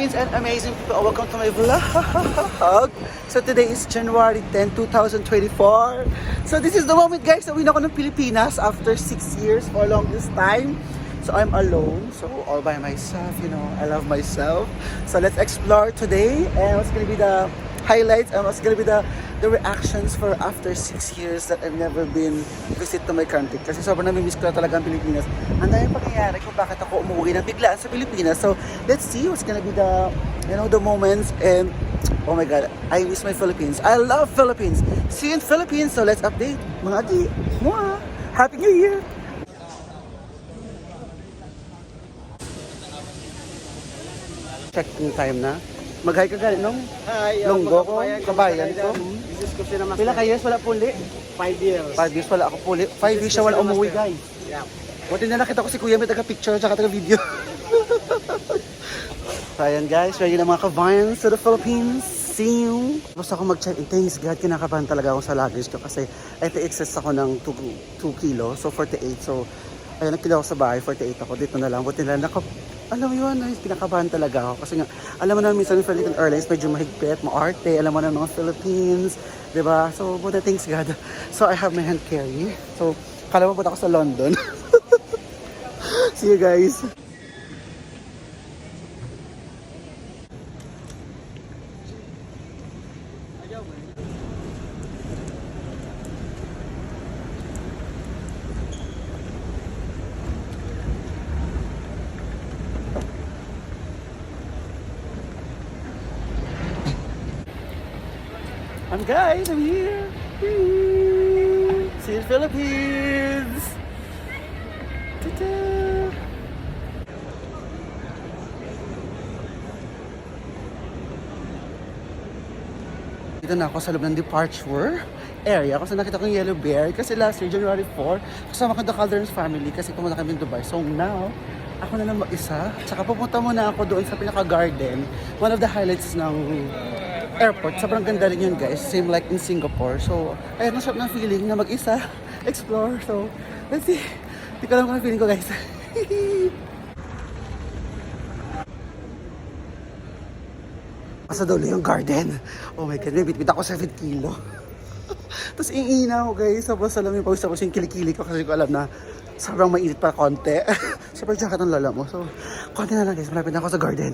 Philippines and amazing people. Welcome to my vlog. So today is January 10, 2024. So this is the moment, guys, na uwi na ako ng Pilipinas after 6 years for longest time. So I'm alone, so all by myself, you know, I love myself. So let's explore today and what's gonna be the highlights and what's gonna be the reactions for after 6 years that I've never been visit to my country. Kasi sobrang namimiss ko na talaga ang Pilipinas. Ang daming pangyayari kung bakit ako umuwi ng biglaan sa Pilipinas. So let's see what's gonna be the, you know, the moments and oh my God, I miss my Philippines. I love Philippines. See you in Philippines. So let's update mga ati. Mwah! Happy New Year! Check yung time na. Mag-hi ka galit nung lunggo ko, kabayan ko. Pila ka years wala puli? 5 years. 5 years wala ako puli. 5 years siya wala umuwi, guys. Yeah. Buti na nakita ko si Kuya may taga-picture at taga-video. So ayan guys, ready na mga kabayans to the Philippines. See you! Tapos ako mag-check in. Thanks God, kinakabahan talaga ako sa luggage ko kasi I think excess ako ng 2 kilo, so 48. So ayun, nagkila ako sa bahay, 48 ako. Dito na lang, buti na lang. Alam mo yun, kinakabahan talaga ako. Kasi nga, alam mo na minsan yung Philippine Airlines, medyo mahigpit, maarte. Alam mo na mga Philippines, diba? So, buti thanks God. So, I have my hand carry. So, kala mo punta ako sa London. See you guys. I'm here. See you in Philippines. Ta-ta. Dito na ako sa loob ng departure area kasi nakita ko yung Yellow Bear kasi last year, January 4, kasama ko the Calderons family kasi pumunta kami in Dubai. So now, ako na lang mag-isa. Tsaka pupunta muna ako doon sa pinaka-garden. One of the highlights ng airport. Sobrang ganda rin yun, guys. Same like in Singapore. So, ayun, masarap ng feeling na mag-isa, explore. So, let's see. Hindi ko alam kung ang feeling ko, guys. Asa dulo yung garden. Oh my God, may bitbit ako 7 kilo. Tapos iina ako, guys. Tapos alam yung pawis tapos yung kilikili ko kasi ko alam na sobrang mainit pa konti. Sobrang jacket ng lala mo. So, konti na lang, guys. Malapit na ako sa garden.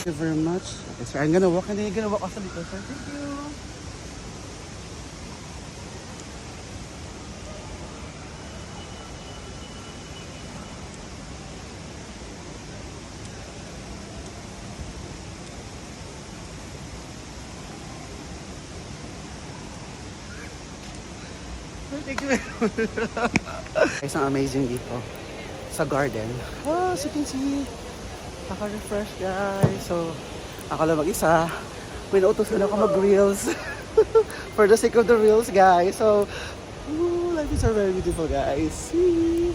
Thank you very much. Okay, so I'm gonna walk and then you're gonna walk also because thank you. Thank you. Guys, ang amazing dito sa garden. Oh, as you can see, naka-refresh guys. So, ako lang mag-isa. May nautosan ako mag-reels. For the sake of the reels, guys. So, life is so very beautiful, guys. See?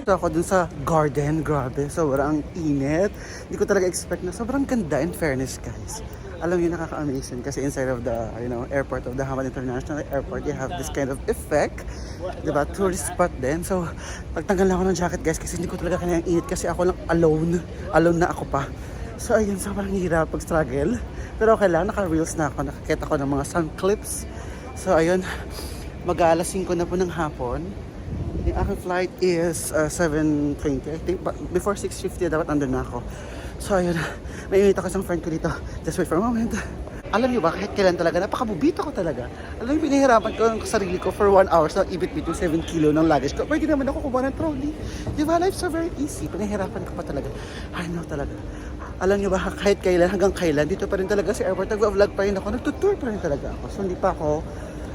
So ako dun sa garden, grabe, sobrang init. Hindi ko talaga expect na sobrang ganda in fairness guys. Alam niyo, nakaka-amazing kasi inside of the, airport of the Hamad International Airport, you have this kind of effect. Diba? Tourist spot din. So, pagtanggal na ako ng jacket, guys, kasi hindi ko talaga kaya init kasi ako lang alone. Alone na ako pa. So, ayun, sobrang hirap pag-struggle. Pero okay lang, naka-reels na ako. Nakakita ko ng mga sun clips. So, ayun, mag-aalas 5 na po ng hapon. Yung aking flight is 7:20. I think before 6:50 dapat nandun na ako. So ayun, may init ako isang friend ko dito. Just wait for a moment. Alam niyo ba, kahit kailan talaga, napakabubito ko talaga. Alam niyo, pinahirapan ko ang sarili ko for 1 hour sa ibit-bit yung 7 kilo ng luggage ko. Pwede naman ako kumuha ng trolley. Di ba, life's so very easy. Pinahirapan ko pa talaga. I know talaga. Alam niyo ba, kahit kailan, hanggang kailan, dito pa rin talaga sa airport, nag-vlog pa rin ako, nagtutour pa rin talaga ako. So hindi pa ako,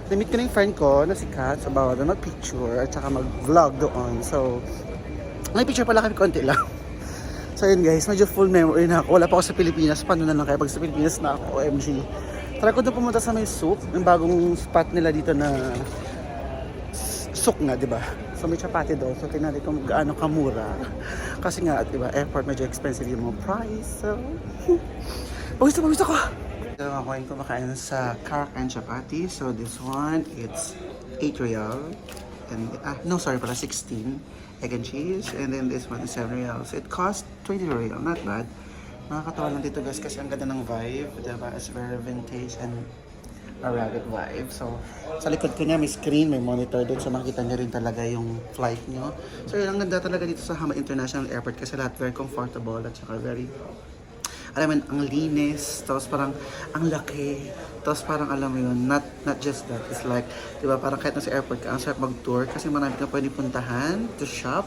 na-meet ko na yung friend ko na si Kat, so bawal na mag-picture at saka mag-vlog doon. So, may picture pala kami konti lang. So yun guys, medyo full memory na ako. Wala pa ako sa Pilipinas. Paano na lang kaya pag sa Pilipinas na ako, OMG. Try ko doon pumunta sa may Souk, yung bagong spot nila dito na Souk nga, di ba? So may chapati doon. So tinali ko gaano kamura. Kasi nga, di ba, airport medyo expensive yung mga price. So, pawis ako. So ako yung kumakain sa Karakan chapati. So this one, it's 8 real. And, no, sorry pala, 16. Egg and cheese, and then this one is 7 reals. It cost 20 real, not bad. Nakakatawa lang dito guys kasi ang ganda ng vibe, diba? It's very vintage and Arabic vibe. So, sa likod ko niya may screen, may monitor doon, so makikita niyo rin talaga yung flight niyo. So, yun ang ganda talaga dito sa Hamad International Airport kasi lahat very comfortable at saka very, alam mo yun, ang linis, tapos parang ang laki, tapos parang alam mo yun, not just that, it's like, di ba, parang kahit nasa airport ka, ang sarap mag-tour kasi marami kang pwede puntahan to shop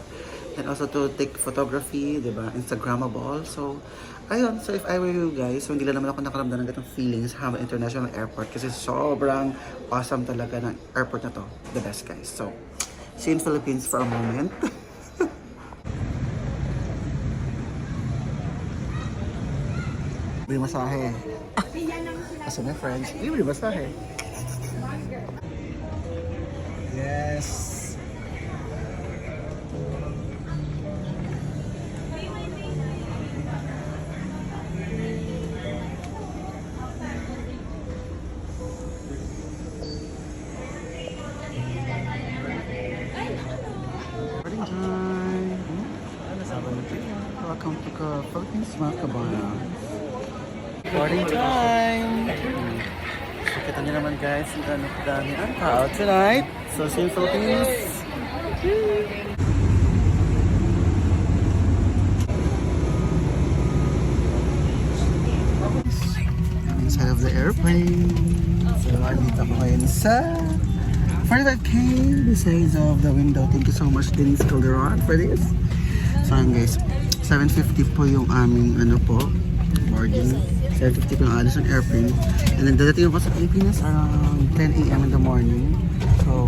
and also to take photography, di ba, Instagrammable. So, ayun, so if I were you guys, so hindi lang naman ako nakaramdam ng ganitong feelings sa Hamad International Airport kasi sobrang awesome talaga ng airport na to, the best guys. So, see you in Philippines for a moment. Libre masahe. Kasi my friends, libre masahe. Yes. Morning time. Welcome to Philippines Macabana. Boarding time! So, kita nyo naman guys, ang gano'ng kadami ang tao tonight. So, see you in Philippines! Inside of the airplane. So, andito ako ngayon sa 45K besides of the window. Thank you so much, Denise Calderon, for this. So, guys, 750 po yung aming boarding. 750 po yung alis ng airplane. And then dadating ako sa Pilipinas around 10 AM in the morning. So,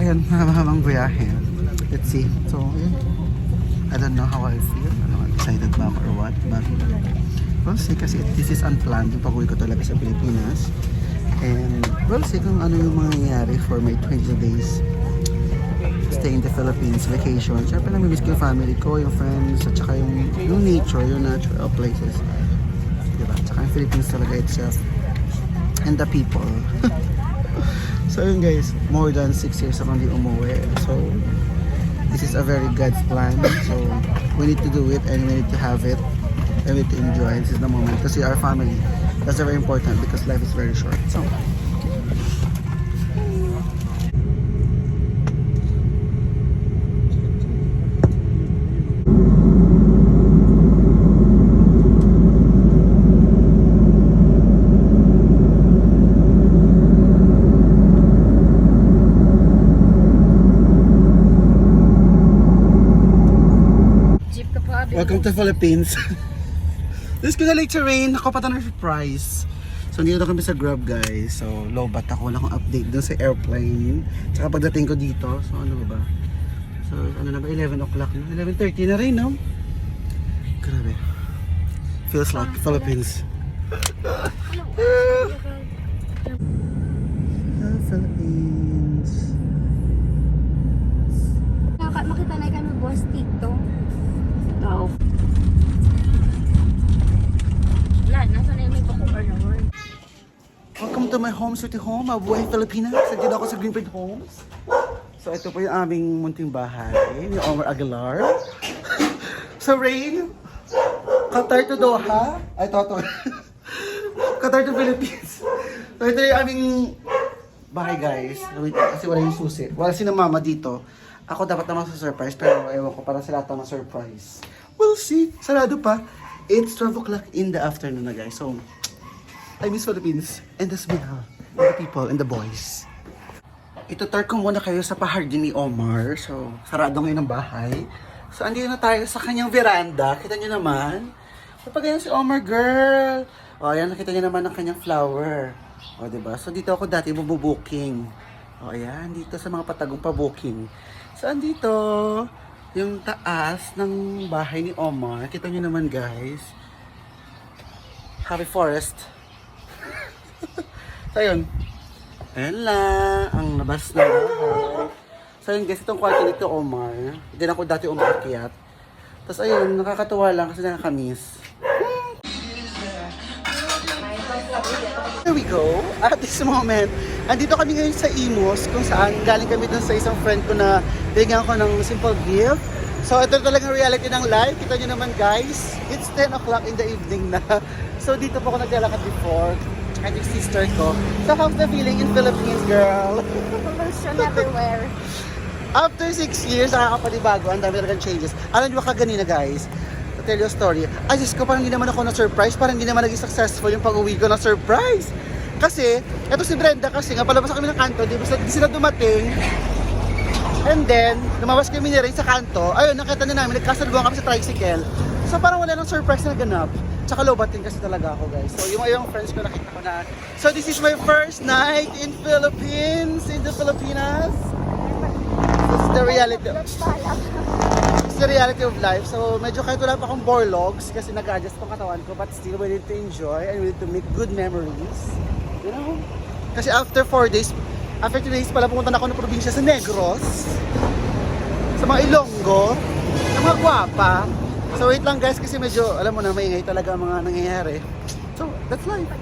ayun, mahabang biyahe. Let's see. So, ayun. I don't know how I feel. Excited ba ako or what? But, we'll see kasi this is unplanned. Yung pag-uwi ko talaga sa Pilipinas. And, we'll see kung ano yung mangyayari for my 20 days stay in the Philippines vacation. Siyempre, namimiss ko yung family ko, yung friends, at saka yung nature, yung natural places. Diba? Tsaka yung Philippines talaga itself and the people. So yun guys, more than 6 years ako hindi umuwi. So this is a very God's plan. So we need to do it and we need to have it and we need to enjoy. This is the moment kasi our family, that's very important because life is very short. So welcome to Philippines. This is gonna late to rain. Ako pa ito ng surprise. So, dito na kami sa Grab, guys. So, low-bat ako. Wala akong update dun sa airplane. Tsaka pagdating ko dito, so ano ba? So, ano na ba? 11 o'clock na? 11:30 na rin, no? Grabe. Feels like Philippines. Philippines. Makita na kami boss Tito. Wala, nasa na yung may pakuha naman. my home, sweetie home, Mabuhay Pilipinas. Nandiyan ako sa Greenfield Homes. So ito po yung aming munting bahay ni Omar Aguilar. So Rain, Qatar to Doha. Ay, toto. Qatar to Philippines. So ito yung aming bahay guys. Wait, kasi wala yung susi. Wala si na mama dito. Ako dapat naman sa surprise pero ewan ko para sa lahat ng surprise. We'll see. Sarado pa. It's 12 o'clock in the afternoon na guys. So, I miss Philippines and the smell and the people and the boys. Itutur ko muna kayo sa pahardin ni Omar. So, sarado ngayon ang bahay. So, andito na tayo sa kanyang veranda. Kita nyo naman. Kapag ganyan si Omar, girl. O, ayan, nakita nyo naman ang kanyang flower. O, diba? So, dito ako dati bubooking. O, ayan, dito sa mga patagong pa-booking. So, andito, yung taas ng bahay ni Omar. Kita nyo naman, guys. Happy Forest. So, yun. Ayan lang, ang labas na bahay. So, yun, guys, itong kwarto nito, Omar. Hindi na ako dati umakyat. Tapos, ayun, nakakatuwa lang kasi nakakamiss. Here we go. At this moment, andito kami ngayon sa Imus kung saan galing kami dun sa isang friend ko na bigyan ko ng simple gift. So ito talagang reality ng life. Kita nyo naman guys, it's 10 o'clock in the evening na. So dito po ako naglalakad before. And yung sister ko. So how's the feeling in Philippines, girl? Pollution everywhere. After 6 years, nakakapanibago. Ang dami talagang changes. Alam nyo ba kaganina guys? Tell you a story. Ay, Diyos ko, parang hindi naman ako na-surprise. Parang hindi naman naging successful yung pag-uwi ko na surprise. Kasi, eto si Brenda kasi nga, palabas kami ng kanto, di sila dumating. And then, lumabas kami ni Ray sa kanto. Ayun, nakita na namin, nagkasalubong kami sa tricycle. So, parang wala nang surprise na ganap. Tsaka lobatin kasi talaga ako, guys. So, yung friends ko, nakita ko na. So, this is my first night in Philippines, in the Filipinas. This is the reality. It's the reality of life. So, medyo kahit wala pa akong borlogs kasi nag-adjust pang katawan ko, but still we need to enjoy and we need to make good memories. You know? Kasi after 4 days, after 2 days pala pumunta na ako ng probinsya sa Negros, sa mga Ilonggo, sa mga Guapa. So, wait lang guys kasi medyo, alam mo na, maingay talaga ang mga nangyayari. So, that's life.